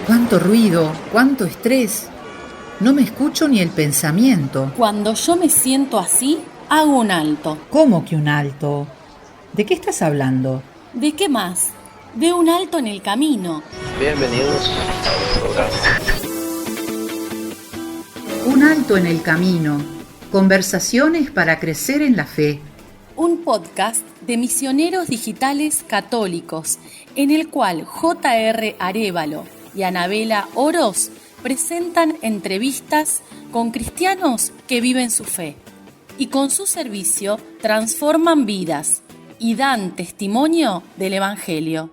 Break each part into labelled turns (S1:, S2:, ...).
S1: Cuánto ruido, cuánto estrés. No me escucho ni el pensamiento.
S2: Cuando yo me siento así, hago un alto.
S1: ¿Cómo que un alto? ¿De qué estás hablando?
S2: ¿De qué más? De un alto en el camino.
S3: Bienvenidos a un programa.
S1: Un alto en el camino. Conversaciones para crecer en la fe.
S2: Un podcast de misioneros digitales católicos, en el cual J.R. Arévalo y Anabela Oroz presentan entrevistas con cristianos que viven su fe y con su servicio transforman vidas y dan testimonio del Evangelio.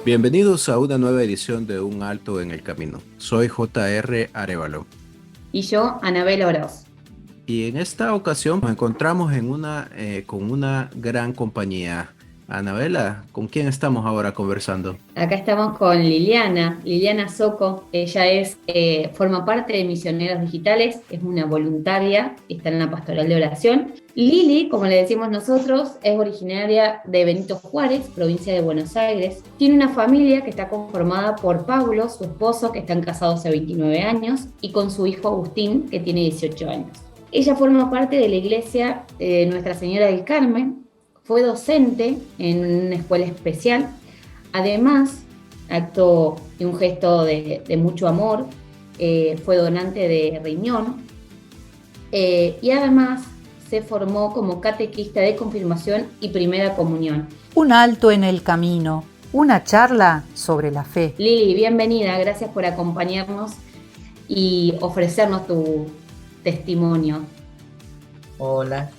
S3: Bienvenidos a una nueva edición de Un Alto en el Camino. Soy J.R. Arévalo.
S4: Y yo, Anabela Oroz.
S3: Y en esta ocasión nos encontramos con una gran compañía. Anabela, ¿con quién estamos ahora conversando?
S4: Acá estamos con Liliana Soco. Ella forma parte de Misioneros Digitales, es una voluntaria, está en la pastoral de oración. Lili, como le decimos nosotros, es originaria de Benito Juárez, provincia de Buenos Aires. Tiene una familia que está conformada por Pablo, su esposo, que están casados hace 29 años, y con su hijo Agustín, que tiene 18 años. Ella forma parte de la iglesia Nuestra Señora del Carmen. Fue docente en una escuela especial. Además, acto y un gesto de mucho amor, fue donante de riñón. Y además se formó como catequista de confirmación y primera comunión.
S1: Un alto en el camino. Una charla sobre la fe.
S4: Lili, bienvenida. Gracias por acompañarnos y ofrecernos tu testimonio.
S5: Hola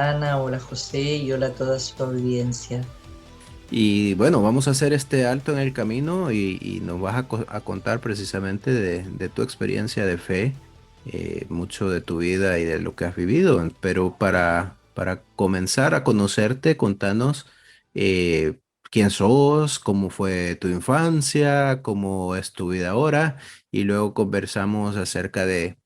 S5: Ana, hola José y hola a toda su audiencia.
S3: Y bueno, vamos a hacer este alto en el camino y nos vas a contar precisamente de tu experiencia de fe, mucho de tu vida y de lo que has vivido. Pero para comenzar a conocerte, contanos quién sos, cómo fue tu infancia, cómo es tu vida ahora, y luego conversamos acerca de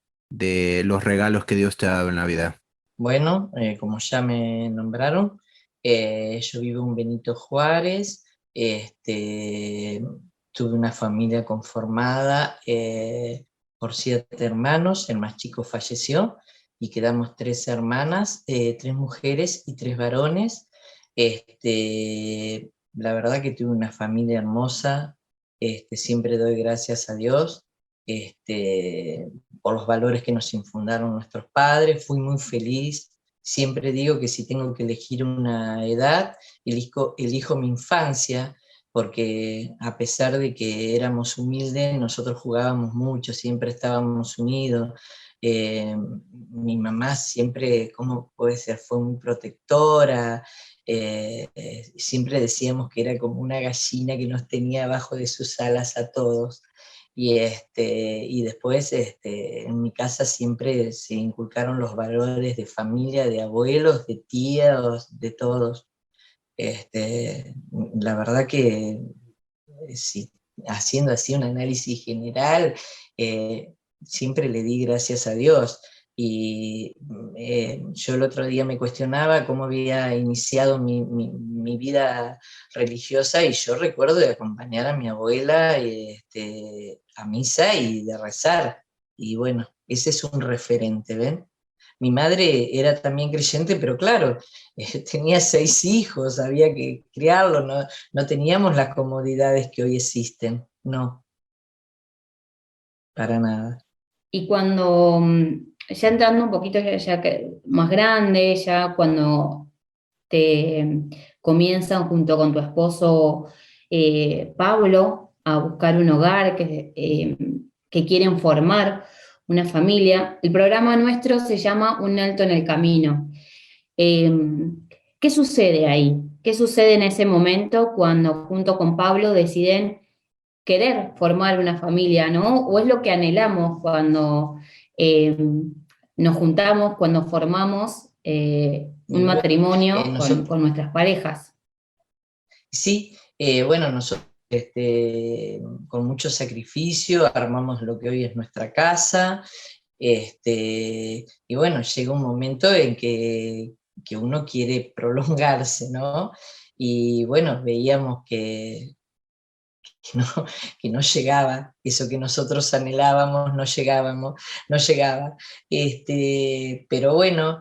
S3: los regalos que Dios te ha dado en la vida.
S5: Bueno, como ya me nombraron, yo vivo en Benito Juárez. Tuve una familia conformada por 7 hermanos. El más chico falleció y quedamos 3 hermanas, 3 mujeres y 3 varones. La verdad que tuve una familia hermosa. Siempre doy gracias a Dios. Por los valores que nos infundaron nuestros padres. Fui muy feliz. Siempre digo que si tengo que elegir una edad, elijo mi infancia, porque a pesar de que éramos humildes, nosotros jugábamos mucho, siempre estábamos unidos. Mi mamá siempre, ¿cómo puede ser? Fue muy protectora. Siempre decíamos que era como una gallina que nos tenía abajo de sus alas a todos. Y después en mi casa siempre se inculcaron los valores de familia, de abuelos, de tíos, de todos. La verdad que si, haciendo así un análisis general, siempre le di gracias a Dios. Y yo el otro día me cuestionaba cómo había iniciado mi vida religiosa, y yo recuerdo de acompañar a mi abuela a misa y de rezar. Y bueno, ese es un referente, ¿ven? Mi madre era también creyente, pero claro, tenía 6 hijos, había que criarlo, no teníamos las comodidades que hoy existen, no, para nada.
S4: Y cuando, ya entrando un poquito ya más grande, ya cuando te comienzan junto con tu esposo Pablo a buscar un hogar, que quieren formar una familia, el programa nuestro se llama Un Alto en el Camino. Eh, ¿Qué sucede ahí? ¿Qué sucede en ese momento cuando junto con Pablo deciden querer formar una familia, ¿no? ¿O es lo que anhelamos cuando eh, nos juntamos, cuando formamos
S5: Y
S4: un
S5: bueno,
S4: matrimonio
S5: nosotros,
S4: con nuestras parejas?
S5: sí, bueno, nosotros con mucho sacrificio, armamos lo que hoy es nuestra casa, y bueno, llega un momento en que uno quiere prolongarse, ¿no? Y bueno, veíamos que no, que no llegaba, eso que nosotros anhelábamos, no llegaba. Pero bueno,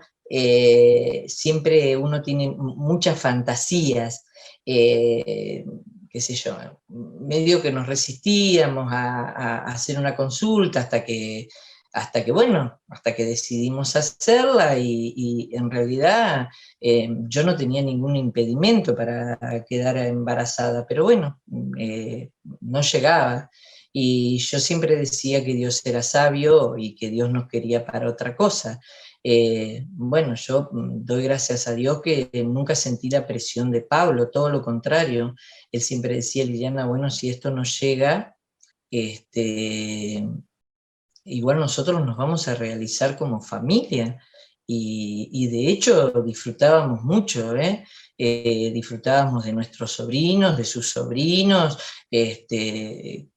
S5: siempre uno tiene muchas fantasías, eh, qué sé yo, medio que nos resistíamos a hacer una consulta bueno, hasta que decidimos hacerla y en realidad yo no tenía ningún impedimento para quedar embarazada, pero bueno, no llegaba. Y yo siempre decía que Dios era sabio y que Dios nos quería para otra cosa. Bueno, yo doy gracias a Dios que nunca sentí la presión de Pablo, todo lo contrario. Él siempre decía, Liliana, bueno, si esto no llega, igual nosotros nos vamos a realizar como familia. Y de hecho disfrutábamos mucho, ¿eh? Disfrutábamos de nuestros sobrinos, de sus sobrinos,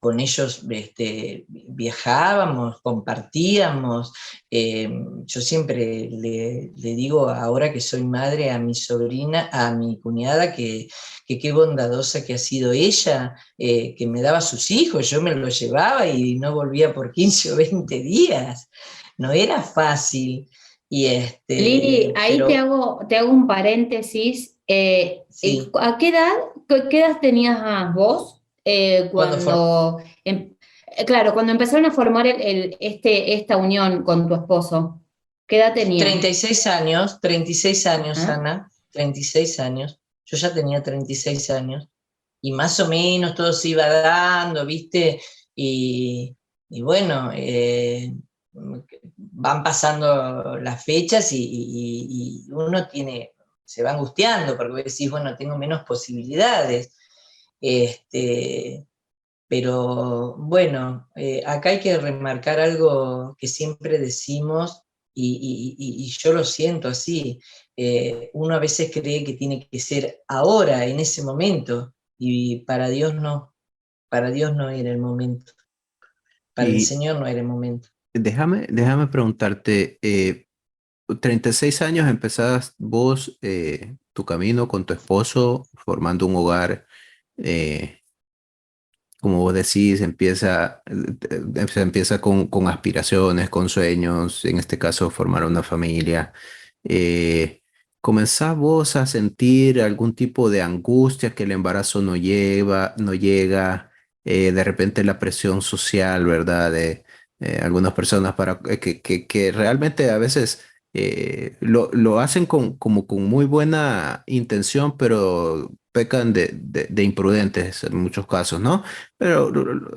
S5: con ellos viajábamos, compartíamos. Yo siempre le digo, ahora que soy madre, a mi sobrina, a mi cuñada, que qué bondadosa que ha sido ella, que me daba sus hijos, yo me los llevaba y no volvía por 15 o 20 días. No era fácil. Y
S4: Lili, ahí
S5: pero
S4: te hago un paréntesis.
S5: sí,
S4: ¿A qué edad tenías vos
S5: cuando
S4: claro, cuando empezaron a formar esta unión con tu esposo? ¿Qué edad tenías?
S5: 36 años,
S4: Ajá.
S5: Ana, 36 años. Yo ya tenía 36 años y más o menos todo se iba dando, ¿viste? Y bueno, van pasando las fechas y uno se va angustiando porque decís, bueno, tengo menos posibilidades. Este, pero bueno, acá hay que remarcar algo que siempre decimos y yo lo siento así. Uno a veces cree que tiene que ser ahora, en ese momento, y para Dios no era el momento, para el
S3: Y
S5: Señor no era el momento.
S3: déjame preguntarte, 36 años empezás vos tu camino con tu esposo, formando un hogar, eh, como vos decís, se empieza con aspiraciones, con sueños, en este caso formar una familia. Eh, ¿Comenzás vos a sentir algún tipo de angustia que el embarazo no llega, de repente la presión social, ¿verdad? De algunas personas que realmente a veces lo hacen como con muy buena intención, pero pecan de imprudentes en muchos casos, ¿no? Pero,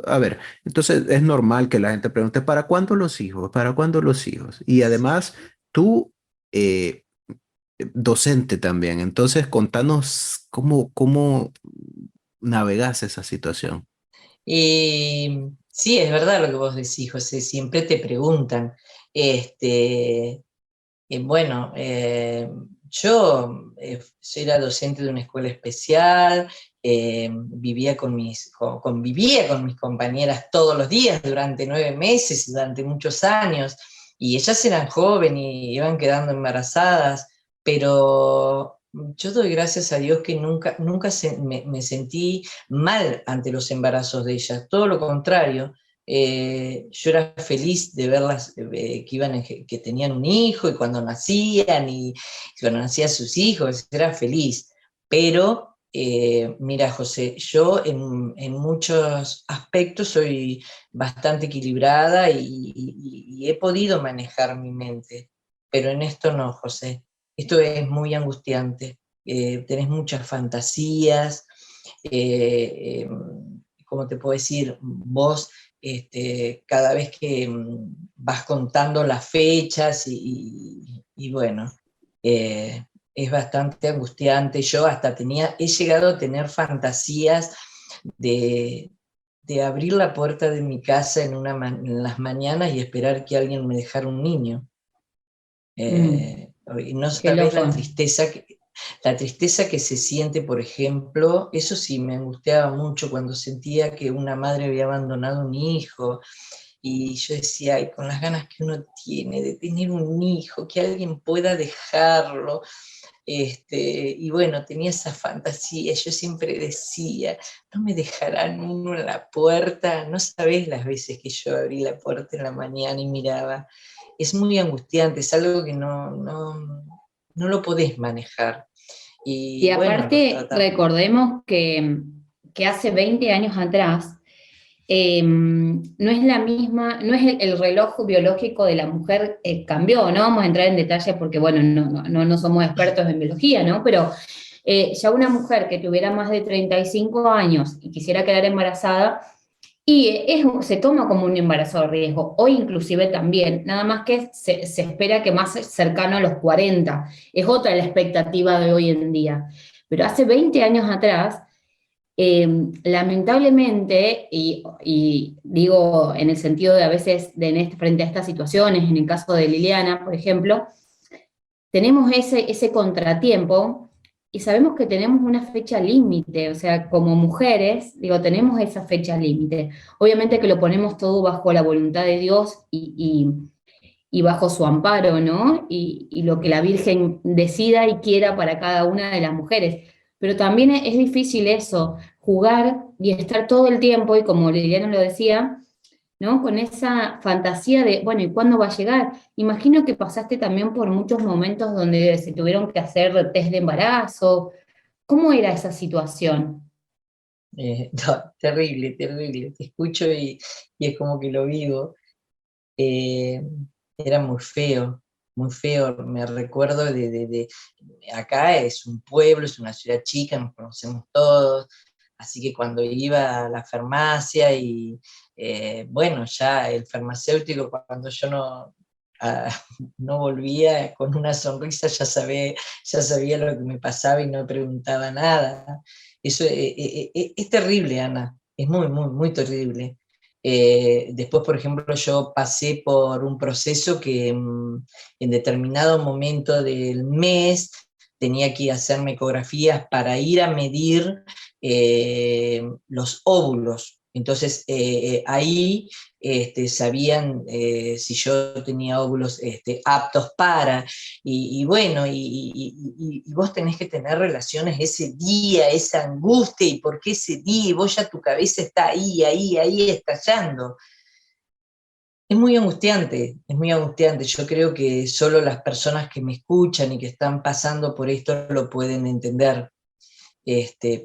S3: a ver, entonces es normal que la gente pregunte, ¿para cuándo los hijos? ¿Para cuándo los hijos? Y además, tú, eh, docente también, entonces contanos cómo navegas esa situación.
S5: Sí, es verdad lo que vos decís, José, siempre te preguntan. Este, bueno, yo era docente de una escuela especial, convivía con mis compañeras todos los días durante 9 meses, durante muchos años, y ellas eran jóvenes y iban quedando embarazadas, pero yo doy gracias a Dios que nunca me sentí mal ante los embarazos de ellas, todo lo contrario. Yo era feliz de verlas que tenían un hijo y cuando nacían y cuando nacían sus hijos, era feliz. Pero mira, José, yo en muchos aspectos soy bastante equilibrada y he podido manejar mi mente, pero en esto no, José. Esto es muy angustiante. Tenés muchas fantasías. eh, eh, ¿Cómo te puedo decir? Vos cada vez que vas contando las fechas y bueno, eh, es bastante angustiante. Yo hasta he llegado a tener fantasías de, de abrir la puerta de mi casa en las mañanas y esperar que alguien me dejara un niño.
S4: Mm,
S5: Y no
S4: qué
S5: sabes la
S4: loco.
S5: tristeza La tristeza que se siente, por ejemplo, eso sí me angustiaba mucho cuando sentía que una madre había abandonado un hijo, y yo decía, ay, con las ganas que uno tiene de tener un hijo, que alguien pueda dejarlo. Y bueno, tenía esa fantasía, yo siempre decía, no me dejarán uno en la puerta, no sabés las veces que yo abrí la puerta en la mañana y miraba, es muy angustiante, es algo que no lo podés manejar.
S4: Y
S5: Y bueno, los
S4: aparte,
S5: tratamientos.
S4: recordemos que hace 20 años atrás, no es la misma, no es el reloj biológico de la mujer cambió, no vamos a entrar en detalle porque, bueno, no somos expertos en biología, ¿no? Pero ya una mujer que tuviera más de 35 años y quisiera quedar embarazada, se toma como un embarazo de riesgo, o inclusive también, nada más que se espera que más cercano a los 40, es otra la expectativa de hoy en día. Pero hace 20 años atrás, lamentablemente, y digo en el sentido de a veces frente a estas situaciones, en el caso de Liliana, por ejemplo, tenemos ese contratiempo y sabemos que tenemos una fecha límite, o sea, como mujeres, digo, tenemos esa fecha límite. Obviamente que lo ponemos todo bajo la voluntad de Dios y bajo su amparo, ¿no? Y lo que la Virgen decida y quiera para cada una de las mujeres. Pero también es difícil eso, jugar y estar todo el tiempo, y como Liliana lo decía, ¿no? Con esa fantasía de, bueno, ¿y cuándo va a llegar? Imagino que pasaste también por muchos momentos donde se tuvieron que hacer test de embarazo. ¿Cómo era esa situación?
S5: No, terrible, terrible, te escucho y es como que lo vivo. Eh, Era muy feo, me recuerdo acá es un pueblo, es una ciudad chica, nos conocemos todos, así que cuando iba a la farmacia y bueno, ya el farmacéutico cuando yo ah, no volvía con una sonrisa ya sabía lo que me pasaba y no preguntaba nada. Eso es terrible, Ana, es muy, muy, muy terrible. Después, por ejemplo, yo pasé por un proceso que en determinado momento del mes tenía que hacerme ecografías para ir a medir los óvulos. Entonces, ahí sabían si yo tenía óvulos aptos para, y bueno, y vos tenés que tener relaciones ese día, esa angustia, y por qué ese día, y vos ya tu cabeza está ahí estallando. Es muy angustiante, es muy angustiante. Yo creo que solo las personas que me escuchan y que están pasando por esto lo pueden entender,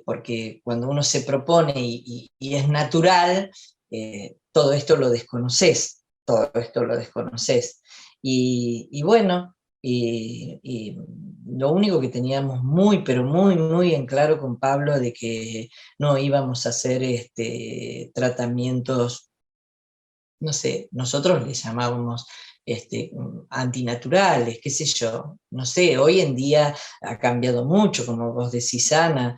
S5: porque cuando uno se propone y es natural, todo esto lo desconoces, todo esto lo desconoces. Y bueno, y lo único que teníamos muy, pero muy, muy en claro con Pablo de que no íbamos a hacer tratamientos, no sé, nosotros les llamábamos antinaturales, qué sé yo, no sé, hoy en día ha cambiado mucho, como vos decís, Ana,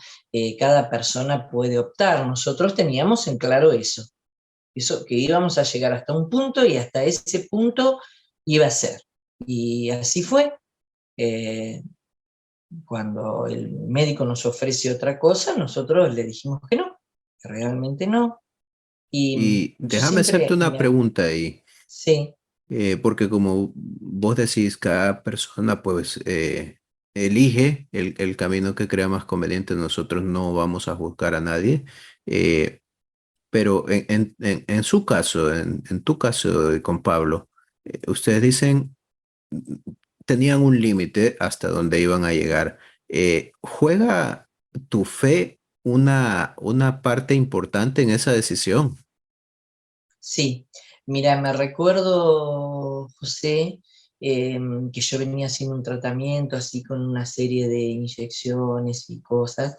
S5: cada persona puede optar, nosotros teníamos en claro eso, que íbamos a llegar hasta un punto y hasta ese punto iba a ser. Y así fue. eh, Cuando el médico nos ofrece otra cosa, nosotros le dijimos que realmente no. Y
S3: Y
S5: yo
S3: déjame hacerte
S5: siempre
S3: una pregunta ahí,
S5: sí,
S3: porque como vos decís, cada persona pues elige el camino que crea más conveniente. Nosotros no vamos a juzgar a nadie, eh, pero en su caso, en tu caso con Pablo, ustedes dicen, tenían un límite hasta donde iban a llegar. ¿Juega tu fe una parte importante en esa decisión?
S5: sí. Mira, me recuerdo, José, que yo venía haciendo un tratamiento así con una serie de inyecciones y cosas,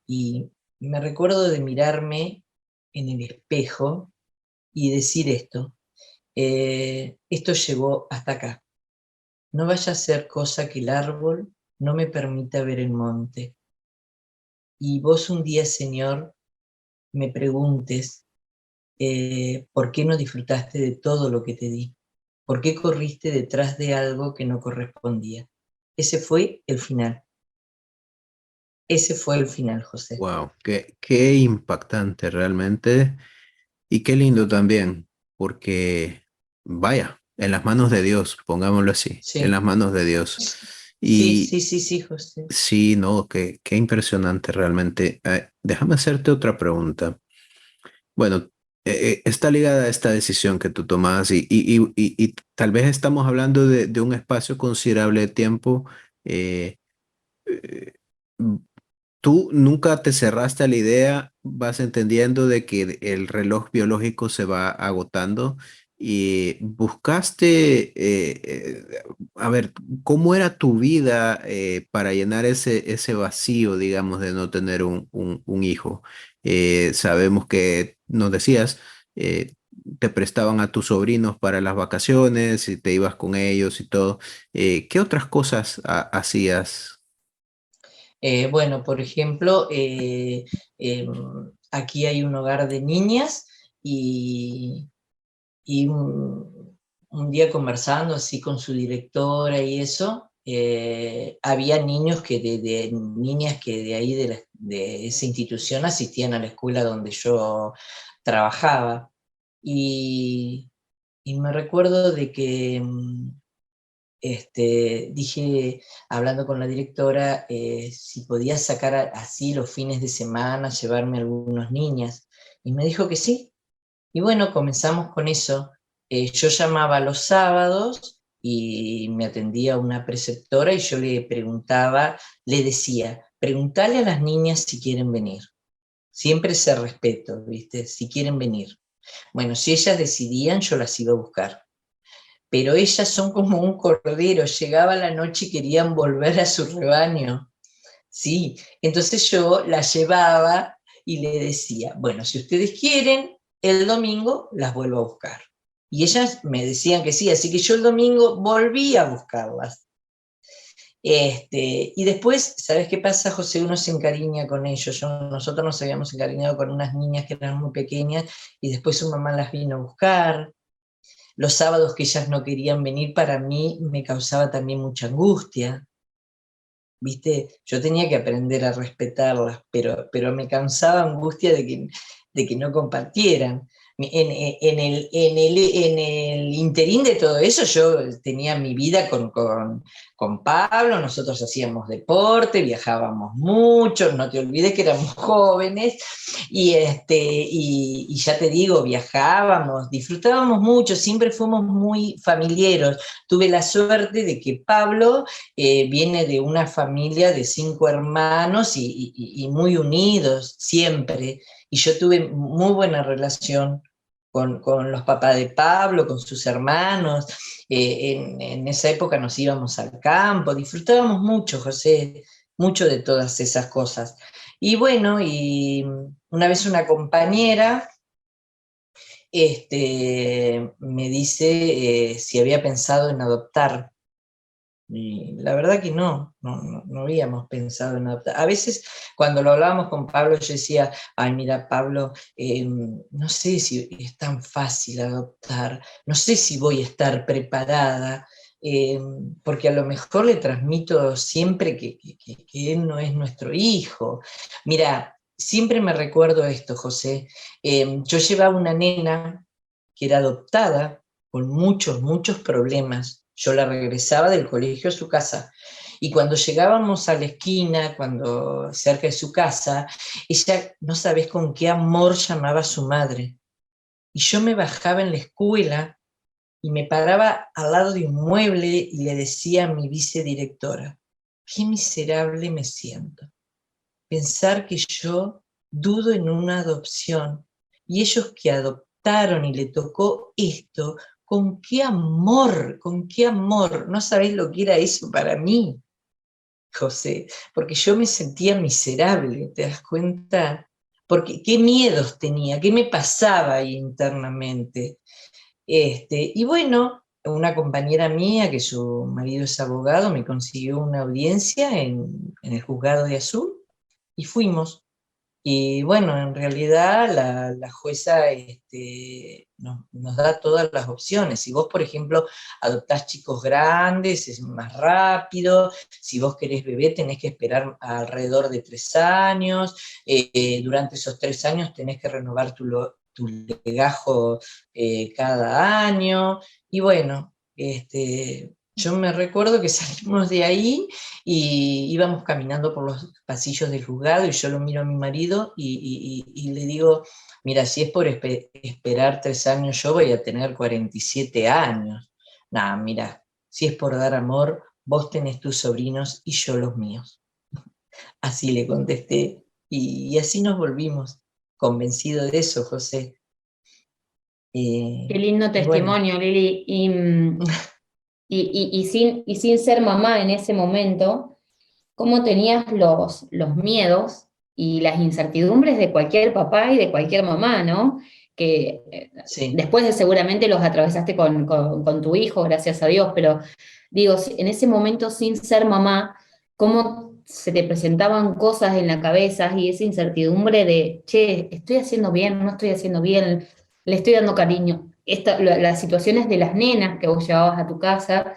S5: y me recuerdo de mirarme en el espejo y decir esto llegó hasta acá. No vaya a ser cosa que el árbol no me permita ver el monte. Y vos un día, Señor, me preguntes, ¿por qué no disfrutaste de todo lo que te di? ¿Por qué corriste detrás de algo que no correspondía? Ese fue el final. ese fue el final, José.
S3: Wow, qué impactante realmente y qué lindo también, porque vaya, en las manos de Dios, pongámoslo así, en las
S5: Sí,
S3: manos de Dios.
S5: sí,
S3: Y
S5: sí, sí, sí, José.
S3: sí, no, qué impresionante realmente. Déjame hacerte otra pregunta. Bueno, está ligada a esta decisión que tú tomas y tal vez estamos hablando de un espacio considerable de tiempo. eh, eh, Tú nunca te cerraste a la idea, vas entendiendo de que el reloj biológico se va agotando y buscaste, a ver, ¿cómo era tu vida para llenar ese vacío, digamos, de no tener un hijo? Sabemos que nos decías, eh, te prestaban a tus sobrinos para las vacaciones y te ibas con ellos y todo. ¿Qué otras cosas hacías?
S5: Bueno, por ejemplo, em, aquí hay un hogar de niñas y, y un día conversando así con su directora y eso, había niños niñas que de ahí de esa institución asistían a la escuela donde yo trabajaba. Y, y me recuerdo de que dije, hablando con la directora, si podía sacar así los fines de semana, llevarme algunas niñas. Y me dijo que sí. Y bueno, comenzamos con eso. Yo llamaba los sábados y me atendía una preceptora y yo le preguntaba, le decía, preguntale a las niñas si quieren venir. Siempre ese respeto, ¿viste? Si quieren venir. Bueno, si ellas decidían, yo las iba a buscar, pero ellas son como un cordero, llegaba la noche y querían volver a su rebaño. Sí, entonces yo las llevaba y le decía, bueno, si ustedes quieren, el domingo las vuelvo a buscar. Y ellas me decían que sí, así que yo el domingo volví a buscarlas. Y después, ¿sabes qué pasa, José? Uno se encariña con ellos. Nosotros nos habíamos encariñado con unas niñas que eran muy pequeñas y después su mamá las vino a buscar. Los sábados que ellas no querían venir, para mí me causaba también mucha angustia, ¿viste? Yo tenía que aprender a respetarlas, pero me causaba angustia de que no compartieran. En el interín de todo eso, yo tenía mi vida con Pablo, nosotros hacíamos deporte, viajábamos mucho, no te olvides que éramos jóvenes, y ya te digo, viajábamos, disfrutábamos mucho, siempre fuimos muy familiares. Tuve la suerte de que Pablo viene de una familia de 5 hermanos y muy unidos siempre. Y yo tuve muy buena relación con los papás de Pablo, con sus hermanos. En esa época nos íbamos al campo, disfrutábamos mucho, José, mucho de todas esas cosas. Y bueno, y una vez una compañera me dice si había pensado en adoptar. Y la verdad que no habíamos pensado en adoptar. A veces cuando lo hablábamos con Pablo, yo decía, ay, mira, Pablo, no sé si es tan fácil adoptar, no sé si voy a estar preparada, eh, porque a lo mejor le transmito siempre que él no es nuestro hijo. Mira, siempre me recuerdo esto, José. Yo llevaba una nena que era adoptada con muchos, muchos problemas. Yo la regresaba del colegio a su casa y cuando llegábamos a la esquina, cuando cerca de su casa, ella no sabes con qué amor llamaba a su madre. Y yo me bajaba en la escuela y me paraba al lado de un mueble y le decía a mi vicedirectora, qué miserable me siento. Pensar que yo dudo en una adopción y ellos que adoptaron y le tocó esto, con qué amor, no sabés lo que era eso para mí, José, porque yo me sentía miserable, ¿te das cuenta? Porque qué miedos tenía, qué me pasaba ahí internamente. Y bueno, una compañera mía, que su marido es abogado, me consiguió una audiencia en el juzgado de Azul y fuimos. Y bueno, en realidad la jueza nos da todas las opciones. Si vos, por ejemplo, adoptás chicos grandes, es más rápido. Si vos querés bebé, tenés que esperar alrededor de 3 años. Durante esos 3 años tenés que renovar tu legajo cada año. Y bueno, yo me recuerdo que salimos de ahí y íbamos caminando por los pasillos del juzgado y yo lo miro a mi marido y le digo, mira, si es por esperar 3 años, yo voy a tener 47 años. Nada, mira, si es por dar amor, vos tenés tus sobrinos y yo los míos. Así le contesté y así nos volvimos, convencido de eso, José.
S4: Qué lindo
S5: Y bueno,
S4: testimonio, Lili. Y sin ser mamá en ese momento, ¿cómo tenías los miedos y las incertidumbres de cualquier papá y de cualquier mamá, ¿no? Que
S5: sí.
S4: después de seguramente los atravesaste con tu hijo, gracias a Dios, pero digo, en ese momento sin ser mamá, ¿cómo se te presentaban cosas en la cabeza y esa incertidumbre de, che, estoy haciendo bien, no estoy haciendo bien, le estoy dando cariño? Las situaciones de las nenas que vos llevabas a tu casa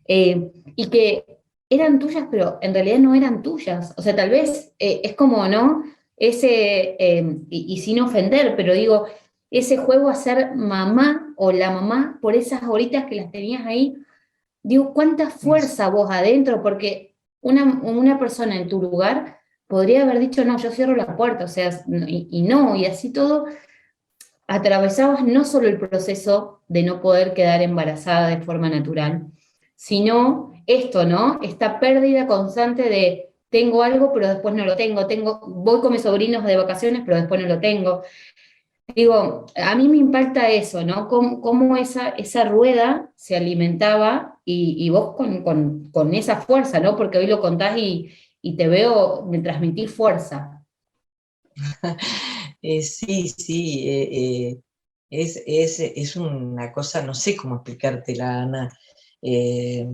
S4: y que eran tuyas, pero en realidad no eran tuyas. O sea, tal vez es como, ¿no? Y sin ofender, pero digo, ese juego a ser mamá o la mamá por esas horitas que las tenías ahí, digo, cuánta fuerza vos adentro, porque una persona en tu lugar podría haber dicho, no, yo cierro la puerta, o sea, y no, y así todo atravesabas no solo el proceso de no poder quedar embarazada de forma natural, sino esto, ¿no? Esta pérdida constante de tengo algo, pero después no lo tengo, voy con mis sobrinos de vacaciones, pero después no lo tengo. Digo, a mí me impacta eso, ¿no? Cómo esa rueda se alimentaba y vos con esa fuerza, ¿no? Porque hoy lo contás y te veo, me transmitís fuerza.
S5: Sí, sí, es una cosa, no sé cómo explicártela, Ana. Eh,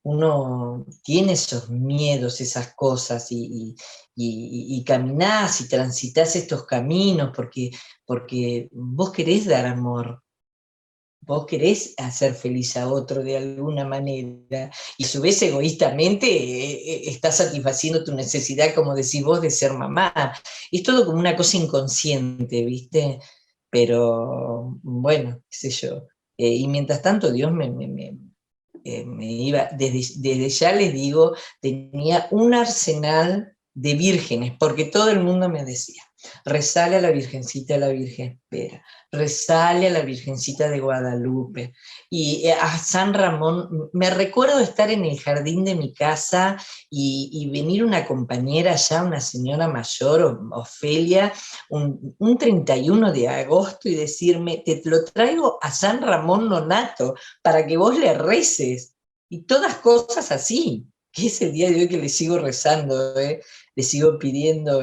S5: Uno tiene esos miedos, esas cosas, y caminás y transitas estos caminos porque vos querés dar amor, vos querés hacer feliz a otro de alguna manera, y a su vez egoístamente estás satisfaciendo tu necesidad, como decís vos, de ser mamá. Es todo como una cosa inconsciente, ¿viste? Pero bueno, qué sé yo. Y mientras tanto Dios me iba, desde ya les digo, tenía un arsenal de vírgenes, porque todo el mundo me decía, rezale a la Virgencita de la Virgen Espera, rezale a la Virgencita de Guadalupe, y a San Ramón. Me recuerdo estar en el jardín de mi casa y venir una compañera ya, una señora mayor, Ofelia, un 31 de agosto y decirme, te lo traigo a San Ramón Nonato para que vos le reces, y todas cosas así, que es el día de hoy que le sigo rezando, le sigo pidiendo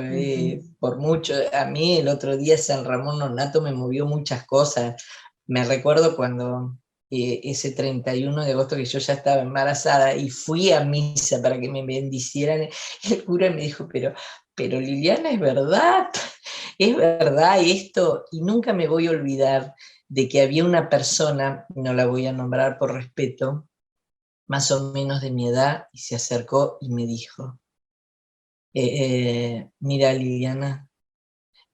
S5: por mucho. A mí el otro día San Ramón Nonato me movió muchas cosas. Me recuerdo cuando ese 31 de agosto que yo ya estaba embarazada y fui a misa para que me bendicieran, el cura me dijo, pero Liliana, es verdad esto, y nunca me voy a olvidar de que había una persona, no la voy a nombrar por respeto, más o menos de mi edad, y se acercó y me dijo, mira Liliana,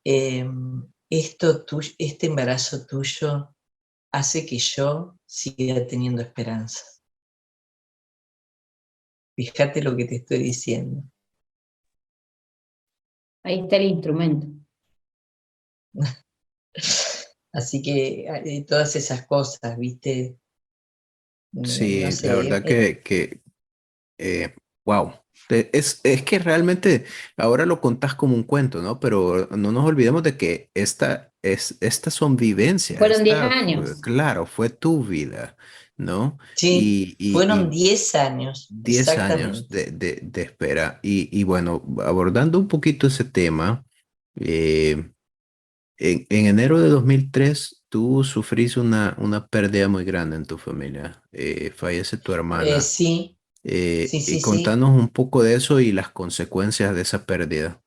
S5: eh, este embarazo tuyo hace que yo siga teniendo esperanzas. Fíjate lo que te estoy diciendo.
S4: Ahí está el instrumento.
S5: Así que todas esas cosas, ¿viste? No
S3: Sí, la
S5: sé,
S3: verdad wow. Es que realmente ahora lo contás como un cuento, ¿no? Pero no nos olvidemos de que estas son vivencias,
S4: Fueron 10 años.
S3: claro, fue tu vida, ¿no?
S5: sí, fueron
S3: Y
S5: 10 años,
S3: 10 años
S5: exactamente.
S3: de espera. Y bueno, abordando un poquito ese tema, eh, en enero de 2003 tú sufrís una pérdida muy grande en tu familia. Fallece tu hermana.
S5: Sí, sí,
S3: Y
S5: sí, sí.
S3: contanos un poco de eso y las consecuencias de esa pérdida.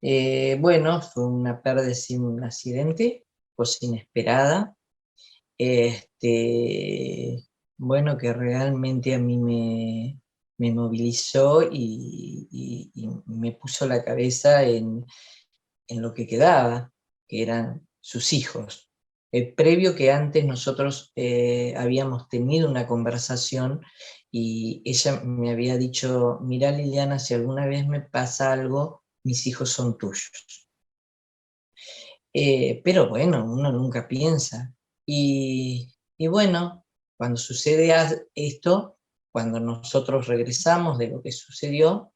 S5: Bueno, fue una pérdida sin un accidente, cosa inesperada. Bueno, que realmente a mí me movilizó y me puso la cabeza en lo que quedaba, que eran sus hijos. Previo que antes nosotros habíamos tenido una conversación y ella me había dicho, mira Liliana, si alguna vez me pasa algo, mis hijos son tuyos. Pero bueno, uno nunca piensa. Y bueno, cuando sucede esto, cuando nosotros regresamos de lo que sucedió,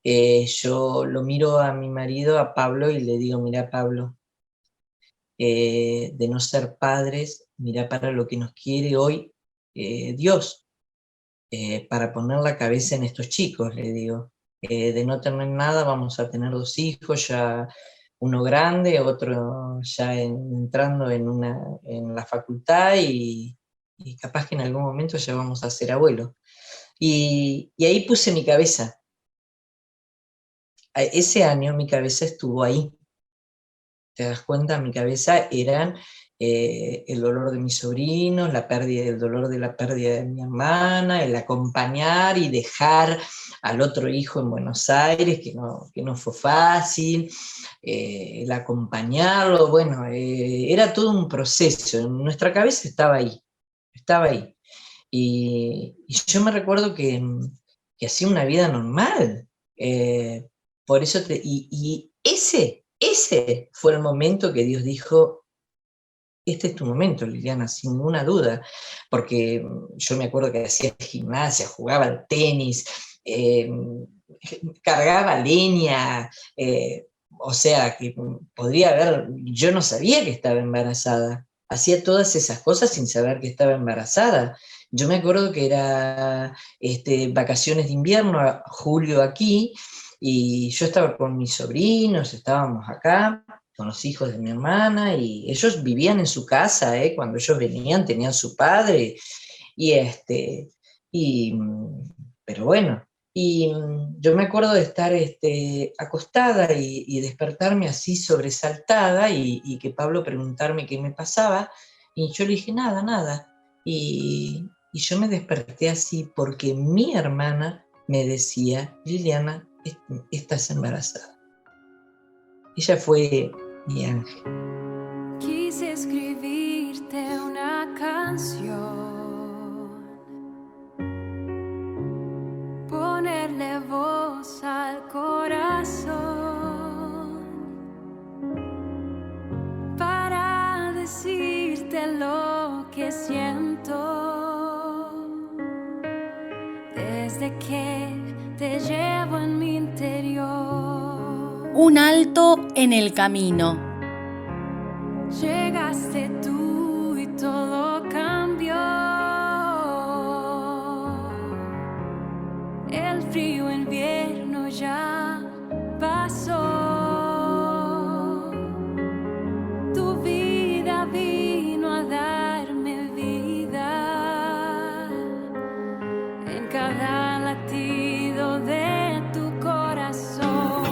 S5: yo lo miro a mi marido, a Pablo, y le digo, mira Pablo, de no ser padres, mira para lo que nos quiere hoy Dios, para poner la cabeza en estos chicos, le digo. De no tener nada, vamos a tener 2 hijos, ya uno grande, otro ya entrando en la facultad y capaz que en algún momento ya vamos a ser abuelos. Y ahí puse mi cabeza. Ese año mi cabeza estuvo ahí. ¿Te das cuenta? Mi cabeza eran el dolor de mis sobrinos, el dolor de la pérdida de mi hermana, el acompañar y dejar al otro hijo en Buenos Aires, que no fue fácil, el acompañarlo, bueno, era todo un proceso. Nuestra cabeza estaba ahí, estaba ahí. Y yo me recuerdo que hacía una vida normal. Por eso ese fue el momento que Dios dijo, este es tu momento, Liliana, sin ninguna duda, porque yo me acuerdo que hacía gimnasia, jugaba al tenis, cargaba leña, o sea, que podría haber, yo no sabía que estaba embarazada, hacía todas esas cosas sin saber que estaba embarazada. Yo me acuerdo que era vacaciones de invierno, julio aquí, y yo estaba con mis sobrinos, estábamos acá, con los hijos de mi hermana, y ellos vivían en su casa, cuando ellos venían tenían su padre, pero bueno, y yo me acuerdo de estar acostada y despertarme así sobresaltada, y que Pablo preguntarme qué me pasaba, y yo le dije nada, nada, y yo me desperté así porque mi hermana me decía, Liliana, estás embarazada. Ella fue mi ángel.
S6: Quise escribirte una canción, ponerle voz al corazón, para decirte lo que siento desde que te llevo en mi interior.
S2: Un alto en el camino.
S6: Llegaste tú y todo cambió. El frío invierno ya pasó. Tu vida vino a darme vida en cada latido de tu corazón.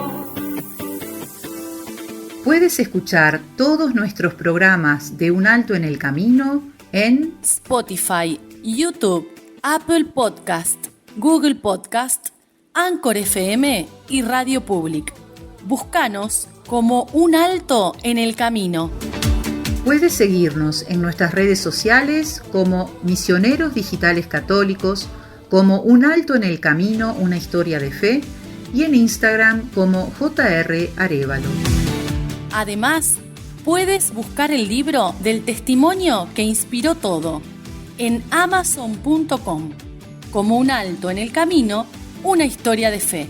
S1: Puedes escuchar todos nuestros programas de Un Alto en el Camino en
S2: Spotify, YouTube, Apple Podcast, Google Podcast, Anchor FM y Radio Public. Búscanos como Un Alto en el Camino.
S1: Puedes seguirnos en nuestras redes sociales como Misioneros Digitales Católicos, como Un Alto en el Camino, una historia de fe, y en Instagram como JR Arévalo.
S2: Además, puedes buscar el libro del testimonio que inspiró todo en Amazon.com, como Un Alto en el Camino, una historia de fe,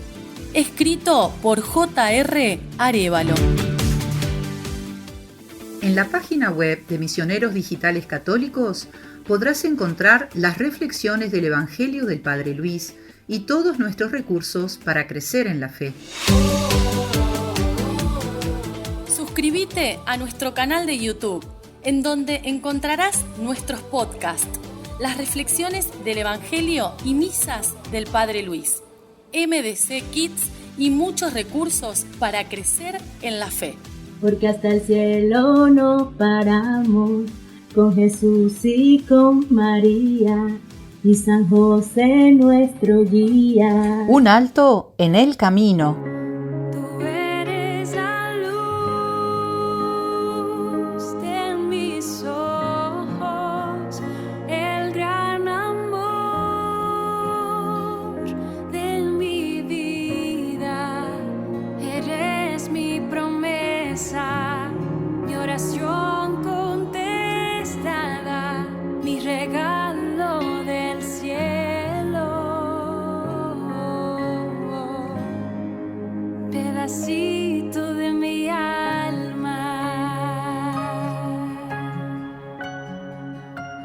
S2: escrito por JR Arévalo.
S1: En la página web de Misioneros Digitales Católicos podrás encontrar las reflexiones del Evangelio del Padre Luis y todos nuestros recursos para crecer en la fe.
S2: Suscríbete a nuestro canal de YouTube, en donde encontrarás nuestros podcasts, las reflexiones del Evangelio y misas del Padre Luis, MDC Kids y muchos recursos para crecer en la fe.
S7: Porque hasta el cielo no paramos, con Jesús y con María, y San José nuestro guía.
S1: Un alto en el camino.
S6: Tú eres la luz de mis ojos, el gran amor de mi vida. Eres mi promesa, mi oración contestada, mi regalo del cielo. Pedacito de mi alma.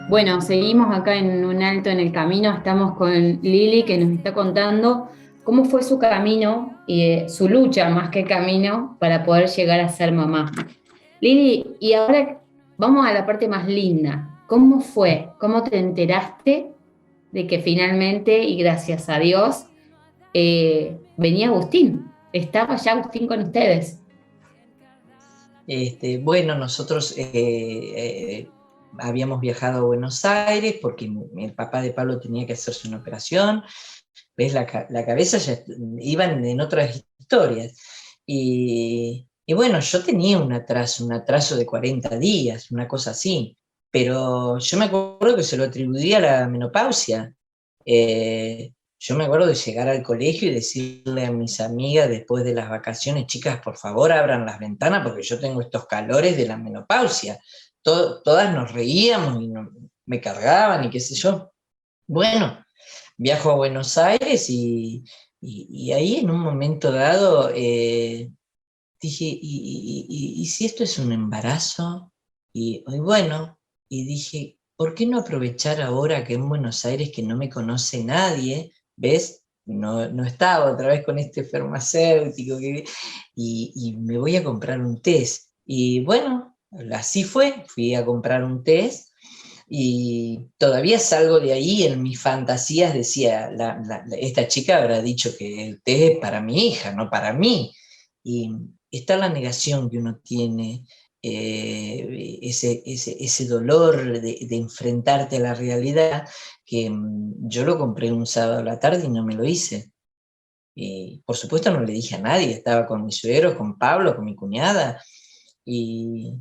S4: Bueno, seguimos acá en Un Alto en el Camino, estamos con Lili que nos está contando cómo fue su camino y su lucha más que camino para poder llegar a ser mamá. Lili, y ahora vamos a la parte más linda. ¿Cómo fue? ¿Cómo te enteraste de que finalmente, y gracias a Dios, venía Agustín? Estaba ya Agustín con ustedes.
S5: Bueno, nosotros habíamos viajado a Buenos Aires porque el papá de Pablo tenía que hacerse una operación. ¿Ves? La cabeza ya iban en otras historias. Y bueno, yo tenía un atraso de 40 días, una cosa así. Pero yo me acuerdo que se lo atribuía a la menopausia. Yo me acuerdo de llegar al colegio y decirle a mis amigas después de las vacaciones: chicas, por favor abran las ventanas porque yo tengo estos calores de la menopausia. Todas nos reíamos y me cargaban y qué sé yo. Bueno, viajo a Buenos Aires y ahí en un momento dado dije, ¿y si esto es un embarazo? Y bueno, y dije, ¿por qué no aprovechar ahora que en Buenos Aires, que no me conoce nadie, ¿ves? No estaba otra vez con este farmacéutico y me voy a comprar un test. Y bueno, así fue, fui a comprar un test y todavía salgo de ahí en mis fantasías, decía, esta chica habrá dicho que el test es para mi hija, no para mí. Y está la negación que uno tiene, ese dolor de enfrentarte a la realidad, que yo lo compré un sábado a la tarde y no me lo hice. Y por supuesto no le dije a nadie, estaba con mis suegros, con Pablo, con mi cuñada, y,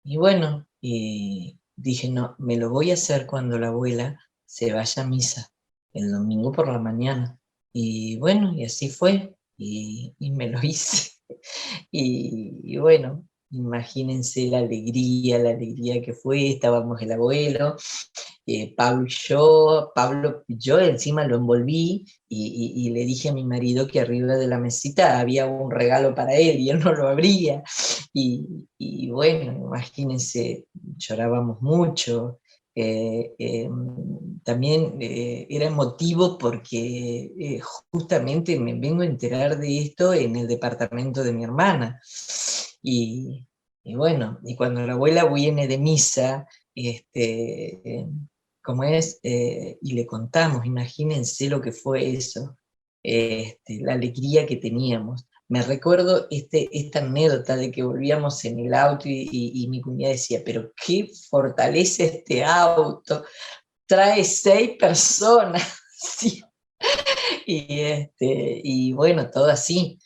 S5: y bueno, y dije, no, me lo voy a hacer cuando la abuela se vaya a misa, el domingo por la mañana. Y bueno, y así fue, y me lo hice. Y bueno, imagínense la alegría que fue, estábamos el abuelo, Pablo y yo encima lo envolví y le dije a mi marido que arriba de la mesita había un regalo para él y él no lo abría. Y bueno, imagínense, llorábamos mucho. También era emotivo porque justamente me vengo a enterar de esto en el departamento de mi hermana. Y, y bueno, y cuando la abuela viene de misa, como es, y le contamos, imagínense lo que fue eso, la alegría que teníamos. Me recuerdo esta anécdota de que volvíamos en el auto y mi cuñada decía, pero qué fortalece este auto, trae 6 personas, ¿sí? Y bueno, todo así.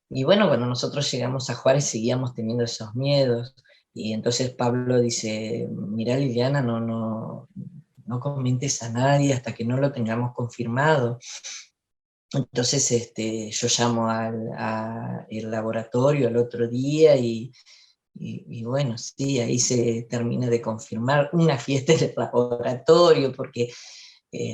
S5: Y bueno, cuando nosotros llegamos a Juárez seguíamos teniendo esos miedos, y entonces Pablo dice, mirá Liliana, no comentes a nadie hasta que no lo tengamos confirmado. Entonces yo llamo al laboratorio al otro día y bueno, sí, ahí se termina de confirmar una fiesta en el laboratorio porque,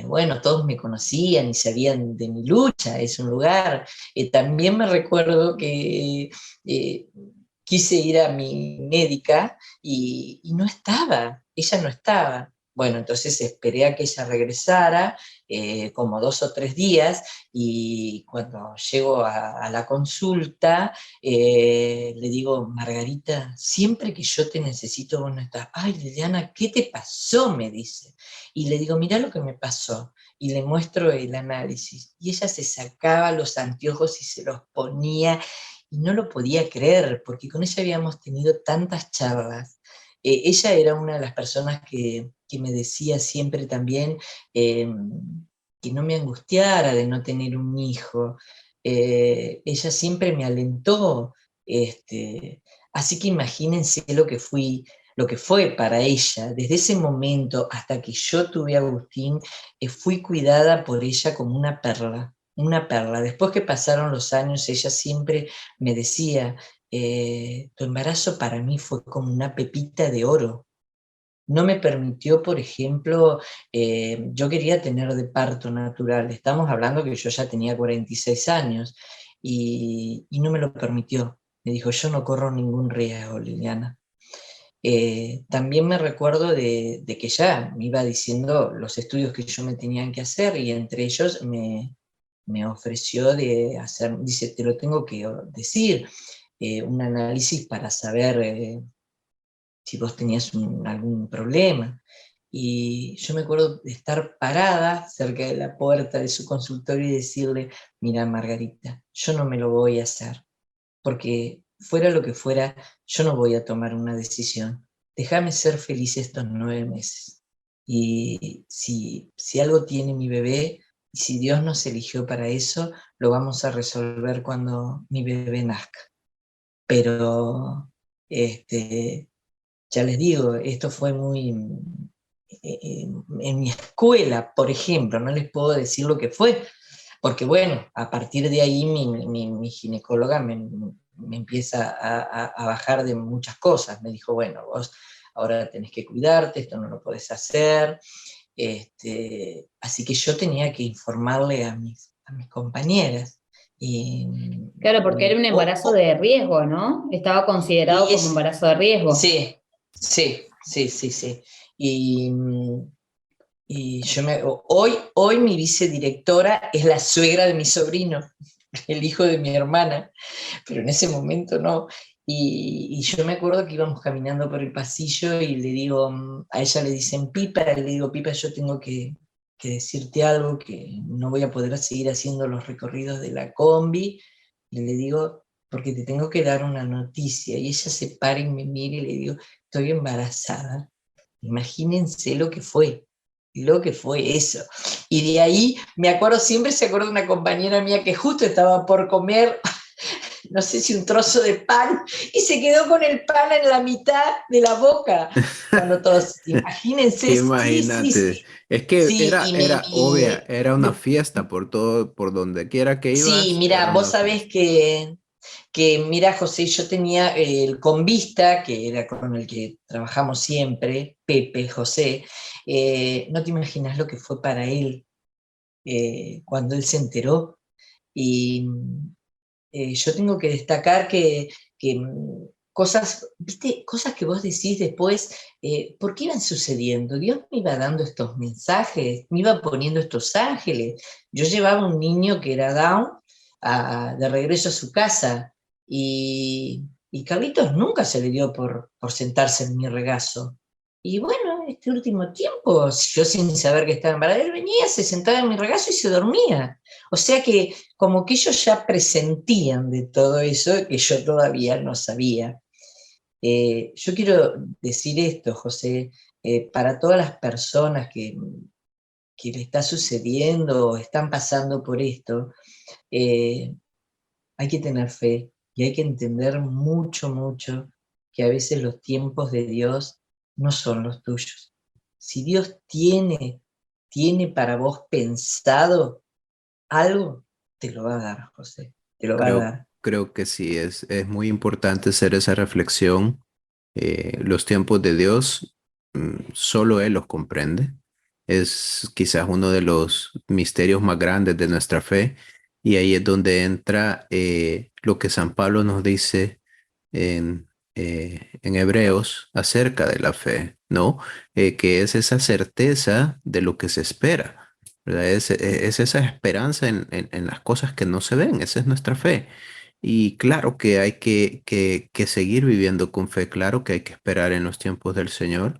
S5: bueno, todos me conocían y sabían de mi lucha, es un lugar. También me recuerdo que quise ir a mi médica y no estaba, ella no estaba. Bueno, entonces esperé a que ella regresara, como 2 o 3 días, y cuando llego a la consulta, le digo, Margarita, siempre que yo te necesito, vos no estás. Ay, Liliana, ¿qué te pasó? Me dice. Y le digo, mirá lo que me pasó. y le muestro el análisis. Y ella se sacaba los anteojos y se los ponía, y no lo podía creer, porque con ella habíamos tenido tantas charlas. Ella era una de las personas que me decía siempre también que no me angustiara de no tener un hijo. Ella siempre me alentó, así que imagínense lo que fue para ella, desde ese momento hasta que yo tuve a Agustín, fui cuidada por ella como una perla, una perla. Después que pasaron los años, ella siempre me decía, tu embarazo para mí fue como una pepita de oro. No me permitió, por ejemplo, yo quería tener de parto natural, estamos hablando que yo ya tenía 46 años, y no me lo permitió. Me dijo, yo no corro ningún riesgo, Liliana. También me recuerdo de que ya me iba diciendo los estudios que yo me tenían que hacer, y entre ellos me ofreció de hacer, dice, te lo tengo que decir, un análisis para saber si vos tenías algún problema. Y yo me acuerdo de estar parada cerca de la puerta de su consultorio y decirle, mira Margarita, yo no me lo voy a hacer, porque fuera lo que fuera, yo no voy a tomar una decisión. Déjame ser feliz estos 9 meses. Y si algo tiene mi bebé, y si Dios nos eligió para eso, lo vamos a resolver cuando mi bebé nazca. Pero, ya les digo, esto fue muy... en mi escuela, por ejemplo, no les puedo decir lo que fue, porque bueno, a partir de ahí mi ginecóloga me empieza a bajar de muchas cosas. Me dijo, bueno, vos ahora tenés que cuidarte, esto no lo podés hacer. Así que yo tenía que informarle a mis compañeras. Y,
S4: Claro, porque era un embarazo de riesgo, ¿no? Estaba considerado
S5: y
S4: como embarazo de riesgo.
S5: sí, sí, sí, sí, sí. Y, y hoy mi vicedirectora es la suegra de mi sobrino, el hijo de mi hermana, pero en ese momento no. Y yo me acuerdo que íbamos caminando por el pasillo y le digo, a ella le dicen Pipa, le digo, Pipa, yo tengo que decirte algo, que no voy a poder seguir haciendo los recorridos de la combi, y le digo, porque te tengo que dar una noticia. Y ella se para y me mira y le digo, estoy embarazada. Imagínense lo que fue eso. Y de ahí, me acuerdo, siempre se acuerda una compañera mía que justo estaba por comer, no sé si un trozo de pan, y se quedó con el pan en la mitad de la boca. Cuando todos, imagínense, sí, sí,
S3: Imagínate,
S5: sí.
S3: es que
S5: Sí,
S3: era,
S5: y
S3: era obvia, era una fiesta por todo, por donde quiera que
S5: sí,
S3: ibas, era
S5: mira, vos
S3: una
S5: sabés
S3: fiesta.
S5: que mira, José, yo tenía el convista, que era con el que trabajamos siempre, Pepe, José, no te imaginas lo que fue para él cuando él se enteró. Y yo tengo que destacar que cosas, viste, cosas que vos decís después, ¿por qué iban sucediendo? Dios me iba dando estos mensajes, me iba poniendo estos ángeles. Yo llevaba un niño que era Down de regreso a su casa, y Carlitos nunca se le dio por sentarse en mi regazo. Y bueno, este último tiempo, yo sin saber que estaba embarazada, él venía, se sentaba en mi regazo y se dormía. O sea que como que ellos ya presentían de todo eso que yo todavía no sabía. Yo quiero decir esto, José, para todas las personas que le está sucediendo o están pasando por esto, eh, hay que tener fe y hay que entender mucho, mucho que a veces los tiempos de Dios no son los tuyos. Si Dios tiene para vos pensado algo, te lo va a dar, José, te lo va a
S3: Creo,
S5: dar.
S3: creo que sí, es muy importante hacer esa reflexión. Los tiempos de Dios, solo Él los comprende. Es quizás uno de los misterios más grandes de nuestra fe, y ahí es donde entra lo que San Pablo nos dice en Hebreos acerca de la fe, ¿no? Que es esa certeza de lo que se espera, ¿verdad? Es esa esperanza en las cosas que no se ven, esa es nuestra fe. Y claro que hay que seguir viviendo con fe, claro que hay que esperar en los tiempos del Señor,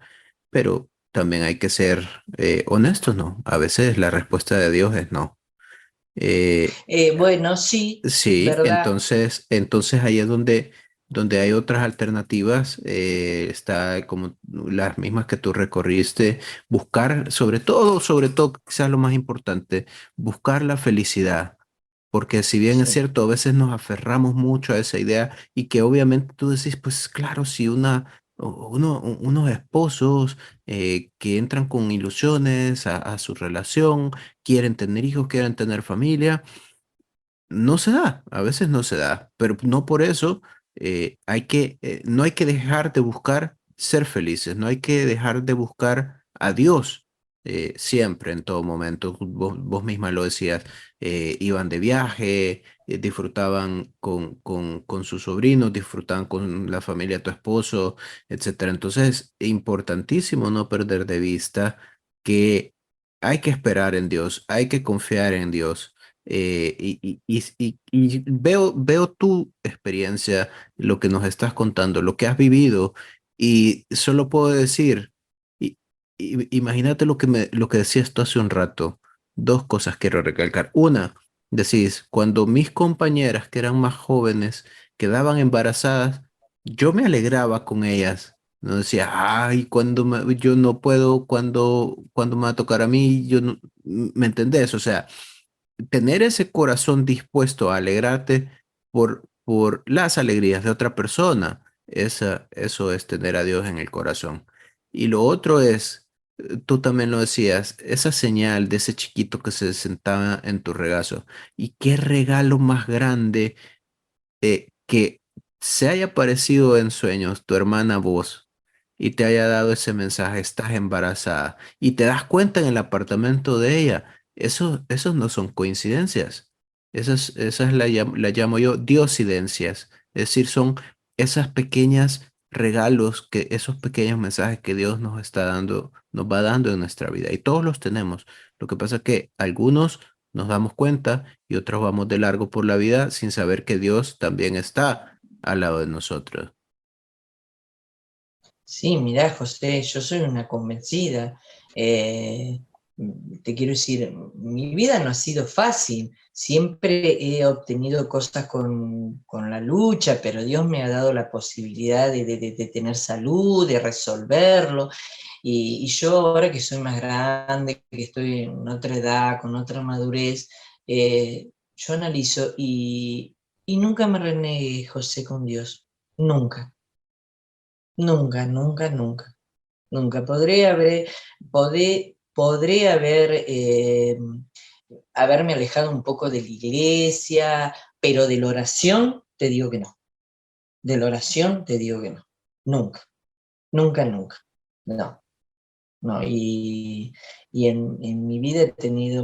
S3: pero también hay que ser honestos, ¿no? A veces la respuesta de Dios es no. Eh,
S5: Bueno, sí, es
S3: sí,
S5: verdad.
S3: entonces ahí es donde hay otras alternativas, está como las mismas que tú recorriste, buscar, sobre todo, quizás lo más importante, buscar la felicidad. Porque si bien es
S5: Sí,
S3: cierto, a veces nos aferramos mucho a esa idea y que obviamente tú decís, pues claro, si unos esposos que entran con ilusiones a su relación, quieren tener hijos, quieren tener familia, no se da, a veces no se da, pero no por eso no hay que dejar de buscar ser felices, no hay que dejar de buscar a Dios siempre, en todo momento. Vos misma lo decías, iban de viaje, disfrutaban con sus sobrinos, disfrutaban con la familia de tu esposo, etcétera. Entonces, importantísimo no perder de vista que hay que esperar en Dios, hay que confiar en Dios. Y veo tu experiencia, lo que nos estás contando, lo que has vivido, y solo puedo decir, i- imagínate lo que decías tú hace un rato. Dos cosas quiero recalcar. Una, decís, cuando mis compañeras que eran más jóvenes quedaban embarazadas, yo me alegraba con ellas. No decía, ay, yo no puedo, cuando me va a tocar a mí, yo no, ¿me entendés? O sea, tener ese corazón dispuesto a alegrarte por las alegrías de otra persona, eso es tener a Dios en el corazón. Y lo otro es, tú también lo decías, esa señal de ese chiquito que se sentaba en tu regazo. Y qué regalo más grande que se haya aparecido en sueños tu hermana vos y te haya dado ese mensaje, estás embarazada, y te das cuenta en el apartamento de ella. Esos no son coincidencias. Esas la llamo yo diosidencias. Es decir, son esas pequeñas regalos, esos pequeños mensajes que Dios nos está dando, nos va dando en nuestra vida. Y todos los tenemos. Lo que pasa es que algunos nos damos cuenta y otros vamos de largo por la vida sin saber que Dios también está al lado de nosotros.
S5: sí, mirá, José, yo soy una convencida. Eh, Te quiero decir, mi vida no ha sido fácil. Siempre he obtenido cosas con la lucha, pero Dios me ha dado la posibilidad de tener salud, de resolverlo. Y yo ahora que soy más grande, que estoy en otra edad, con otra madurez, yo analizo y nunca me renegué, José, con Dios. Nunca. Nunca, nunca, nunca, nunca. Podré haberme alejado un poco de la iglesia, pero de la oración te digo que no. De la oración te digo que no. Nunca, nunca, nunca. No, no. Y en mi vida he tenido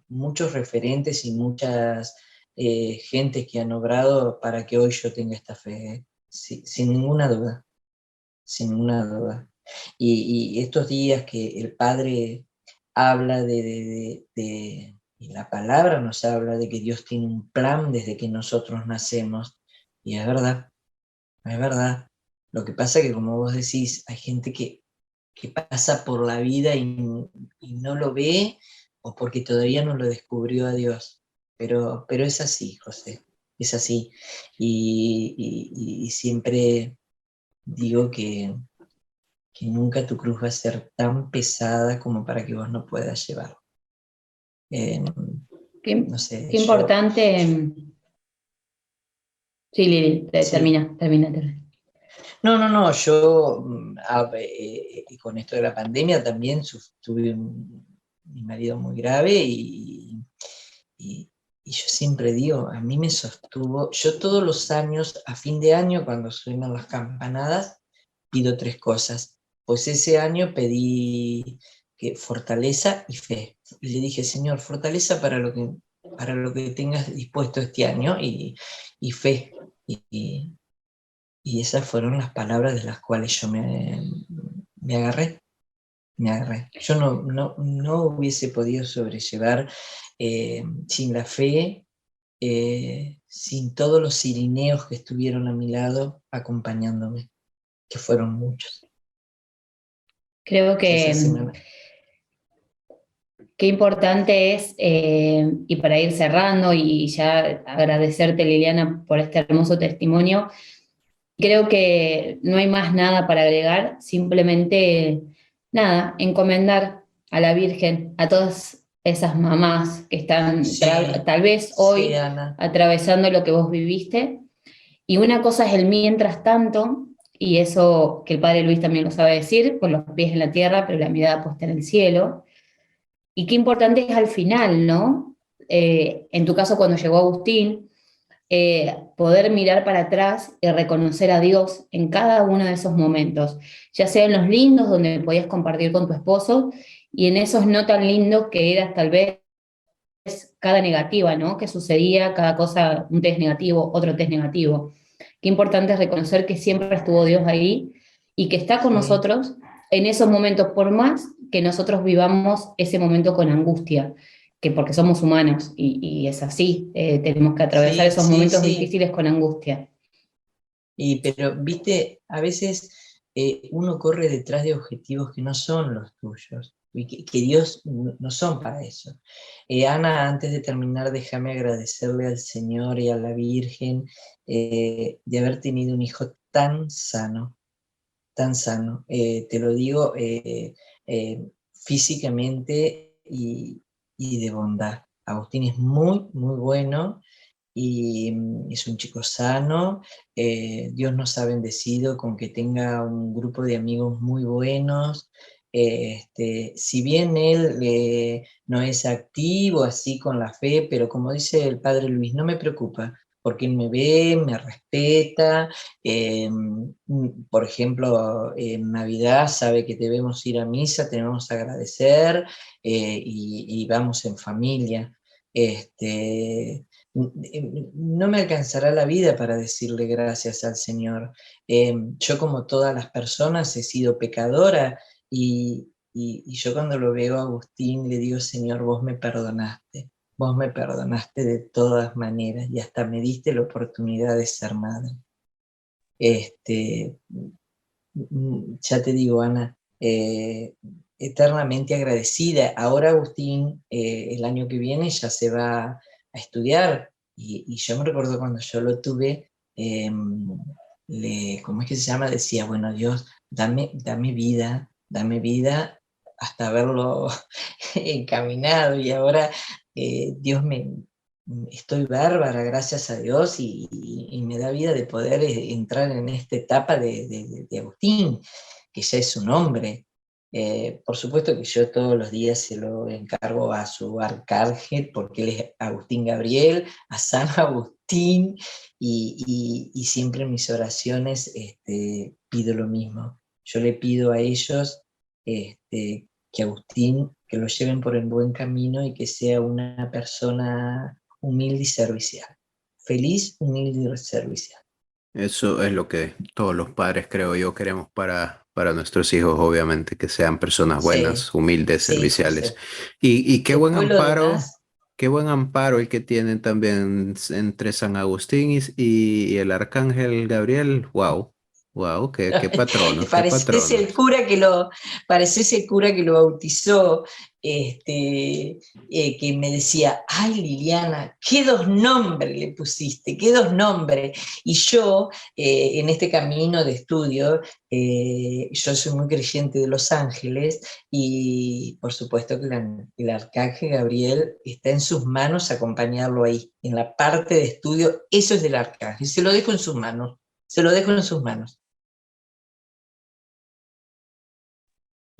S5: muchos referentes y muchas gentes que han obrado para que hoy yo tenga esta fe, ¿eh? Sin ninguna duda, sin ninguna duda. Y estos días que el Padre habla y la palabra nos habla de que Dios tiene un plan desde que nosotros nacemos, y es verdad, es verdad. Lo que pasa es que, como vos decís, hay gente que pasa por la vida y no lo ve, o porque todavía no lo descubrió a Dios. Pero es así, José, es así. Y siempre digo que nunca tu cruz va a ser tan pesada como para que vos no puedas llevarlo. Eh,
S4: Qué,
S5: no sé,
S4: qué
S5: yo...
S4: importante. Sí, Lili,
S5: Sí.
S4: termina.
S5: No, no, no, yo con esto de la pandemia también tuve mi marido muy grave y- y yo siempre digo, a mí me sostuvo, yo todos los años, a fin de año, cuando suenan las campanadas, pido tres cosas. Pues ese año pedí fortaleza y fe. Y le dije, Señor, fortaleza para lo que tengas dispuesto este año y fe. Y, y- y esas fueron las palabras de las cuales yo me agarré, me agarré. Yo no hubiese podido sobrellevar sin la fe, sin todos los cirineos que estuvieron a mi lado acompañándome, que fueron muchos.
S4: Creo
S5: esa
S4: que
S5: semana.
S4: qué importante es, y para ir cerrando y ya agradecerte, Liliana, por este hermoso testimonio. Creo que no hay más nada para agregar, simplemente nada, encomendar a la Virgen, a todas esas mamás que están
S5: Sí,
S4: tal vez
S5: sí,
S4: hoy
S5: Ana.
S4: atravesando lo que vos viviste. Y una cosa es el mientras tanto, y eso que el Padre Luis también lo sabe decir, con los pies en la tierra, pero la mirada puesta en el cielo. Y qué importante es al final, ¿no? En tu caso, cuando llegó Agustín, poder mirar para atrás y reconocer a Dios en cada uno de esos momentos, ya sea en los lindos donde podías compartir con tu esposo y en esos no tan lindos que eras tal vez cada negativa, ¿no? Que sucedía, cada cosa, un test negativo, otro test negativo. Qué importante es reconocer que siempre estuvo Dios ahí y que está con
S5: Sí,
S4: nosotros en esos momentos, por más que nosotros vivamos ese momento con angustia, que porque somos humanos y es así, tenemos que atravesar
S5: sí,
S4: esos
S5: sí,
S4: momentos
S5: sí.
S4: difíciles con angustia.
S5: Pero, viste, a veces uno corre detrás de objetivos que no son los tuyos y que Dios no son para eso. Ana, antes de terminar, déjame agradecerle al Señor y a la Virgen de haber tenido un hijo tan sano, tan sano. Te lo digo físicamente y de bondad. Agustín es muy, muy bueno y es un chico sano. Dios nos ha bendecido con que tenga un grupo de amigos muy buenos. Si bien él no es activo así con la fe, pero como dice el padre Luis, no me preocupa, porque él me ve, me respeta. Por ejemplo, en Navidad sabe que debemos ir a misa, tenemos que agradecer y vamos en familia. No me alcanzará la vida para decirle gracias al Señor. Yo, como todas las personas, he sido pecadora y yo, cuando lo veo a Agustín, le digo: Señor, vos me perdonaste de todas maneras y hasta me diste la oportunidad de ser madre. Este, ya te digo, Ana, eternamente agradecida. Ahora Agustín, el año que viene, ya se va a estudiar y yo me recuerdo cuando yo lo tuve, ¿cómo es que se llama? Decía: bueno, Dios, dame vida hasta verlo encaminado, y ahora Dios estoy bárbara, gracias a Dios, y me da vida de poder entrar en esta etapa de Agustín, que ya es un hombre. Por supuesto que yo todos los días se lo encargo a su arcángel, porque él es Agustín Gabriel, a San Agustín, y siempre en mis oraciones pido lo mismo. Yo le pido a ellos que Agustín, que lo lleven por el buen camino y que sea una persona humilde y servicial. Feliz, humilde y servicial.
S3: Eso es lo que todos los padres, creo yo, queremos para nuestros hijos, obviamente, que sean personas
S5: Sí,
S3: buenas, humildes,
S5: sí,
S3: serviciales.
S5: José.
S3: Y
S5: Después lo demás,
S3: qué buen amparo el que tienen también entre San Agustín y el Arcángel Gabriel. Wow, wow, qué
S5: pareces el
S3: patronos.
S5: cura que lo, pareces el cura que lo bautizó, que me decía: ay, Liliana, qué dos nombres le pusiste, qué dos nombres. Y yo, en este camino de estudio, yo soy muy creyente de los ángeles, y por supuesto que el arcángel Gabriel está en sus manos acompañarlo ahí, en la parte de estudio. Eso es del arcángel, se lo dejo en sus manos, se lo dejo en sus manos.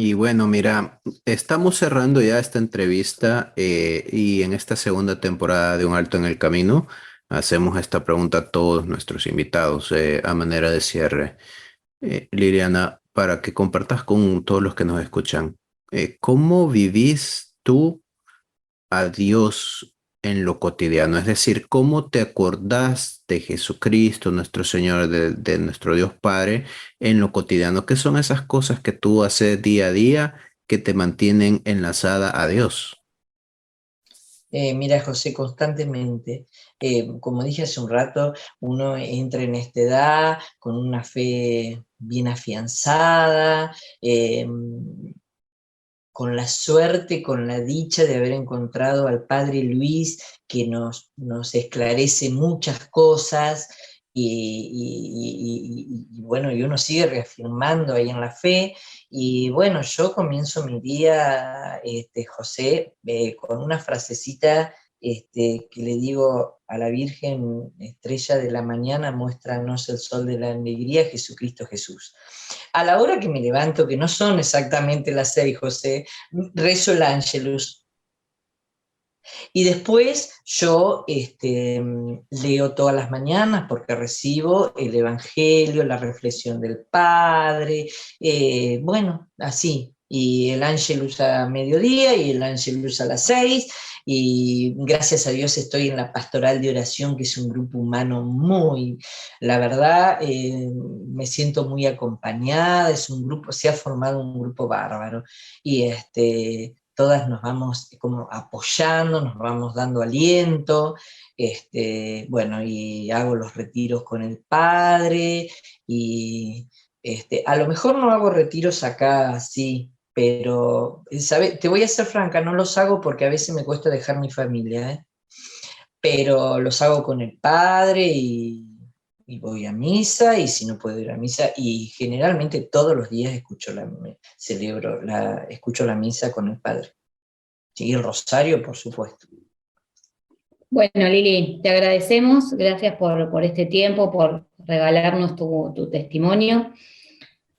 S3: Y bueno, mira, estamos cerrando ya esta entrevista y en esta segunda temporada de Un Alto en el Camino hacemos esta pregunta a todos nuestros invitados a manera de cierre. Liliana, para que compartas con todos los que nos escuchan, ¿cómo vivís tú a Dios en lo cotidiano? Es decir, ¿cómo te acordás de Jesucristo, nuestro Señor, de nuestro Dios Padre en lo cotidiano? ¿Qué son esas cosas que tú haces día a día que te mantienen enlazada a Dios?
S5: Mira, José, constantemente, como dije hace un rato, uno entra en esta edad con una fe bien afianzada, con la suerte, con la dicha de haber encontrado al Padre Luis, que nos esclarece muchas cosas, y bueno, y uno sigue reafirmando ahí en la fe. Y bueno, yo comienzo mi día, José, con una frasecita que le digo a la Virgen: estrella de la mañana, muéstranos el sol de la alegría, Jesucristo Jesús. A la hora que me levanto, que no son exactamente las 6, José, rezo el Ángelus. Y después yo leo todas las mañanas, porque recibo el Evangelio, la reflexión del Padre, bueno, así. Y el Ángelus a mediodía y el Ángelus a las 6. Y gracias a Dios estoy en la Pastoral de Oración, que es un grupo humano la verdad, me siento muy acompañada. Es un grupo, se ha formado un grupo bárbaro. Y todas nos vamos como apoyando, nos vamos dando aliento, bueno, y hago los retiros con el Padre, y a lo mejor no hago retiros acá, sí, pero, ¿sabes? Te voy a ser franca, no los hago porque a veces me cuesta dejar mi familia, ¿eh? Pero los hago con el Padre, y voy a misa, y si no puedo ir a misa, y generalmente todos los días escucho la misa con el Padre. Y el rosario, por supuesto.
S4: Bueno, Lili, te agradecemos, gracias por este tiempo, por regalarnos tu testimonio.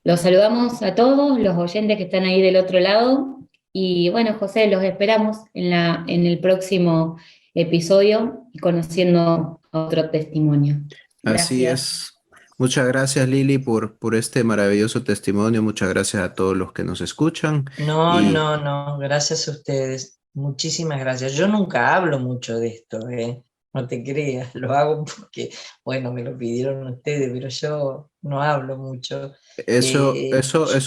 S4: Los saludamos a todos los oyentes que están ahí del otro lado, y bueno, José, los esperamos en el próximo episodio, conociendo otro testimonio. Gracias.
S3: Así es. Muchas gracias, Lili, por este maravilloso testimonio. Muchas gracias a todos los que nos escuchan.
S5: No, gracias a ustedes. Muchísimas gracias. Yo nunca hablo mucho de esto, no te creas, lo hago porque, bueno, me lo pidieron ustedes, pero yo no hablo mucho.
S3: Eso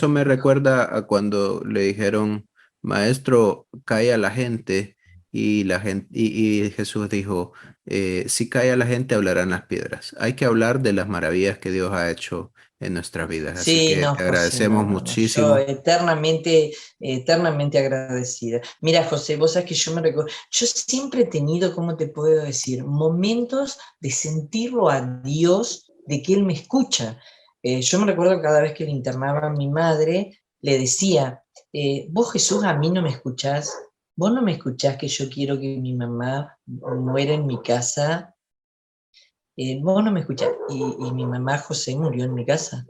S3: me recuerda a cuando le dijeron: maestro, calla la gente, y la gente, y Jesús dijo: si calla la gente, hablarán las piedras. Hay que hablar de las maravillas que Dios ha hecho en nuestras vidas. Así
S5: Sí,
S3: que
S5: no,
S3: te
S5: José,
S3: agradecemos
S5: no,
S3: muchísimo.
S5: yo eternamente agradecida. Mira, José, vos sabés que yo siempre he tenido, ¿cómo te puedo decir?, momentos de sentirlo a Dios, de que Él me escucha. Yo me recuerdo que cada vez que le internaba a mi madre, le decía: vos, Jesús, a mí no me escuchás, vos no me escuchás que yo quiero que mi mamá muera en mi casa, vos no me escuchás. Y mi mamá, José, murió en mi casa.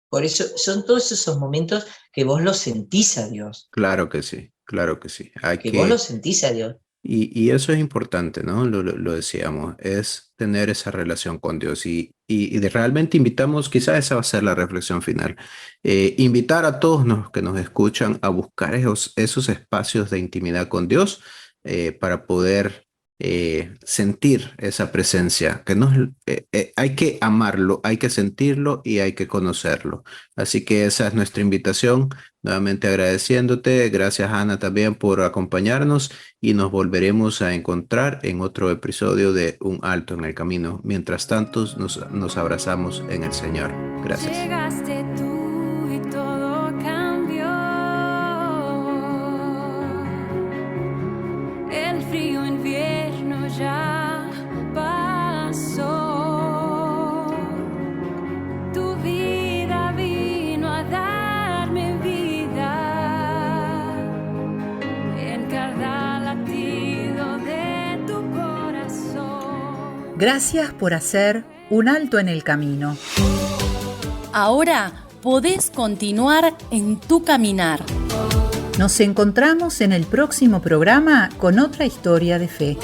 S5: Por eso son todos esos momentos que vos lo sentís a Dios.
S3: Claro que sí, claro que sí.
S5: Vos lo sentís a Dios.
S3: Y eso es importante, ¿no? Lo decíamos, es tener esa relación con Dios, y realmente invitamos, quizás esa va a ser la reflexión final, invitar a todos los que nos escuchan a buscar esos espacios de intimidad con Dios, para poder sentir esa presencia, que hay que amarlo, hay que sentirlo y hay que conocerlo. Así que esa es nuestra invitación, nuevamente agradeciéndote. Gracias, Ana, también por acompañarnos, y nos volveremos a encontrar en otro episodio de Un Alto en el Camino. Mientras tanto, nos abrazamos en el Señor. Gracias.
S6: Llegaste tú y todo cambió. El frío invierno ya pasó. Tu vida vino a darme vida en cada latido de tu corazón.
S1: Gracias por hacer un alto en el camino.
S2: Ahora podés continuar en tu caminar.
S1: Nos encontramos en el próximo programa con otra historia de fe.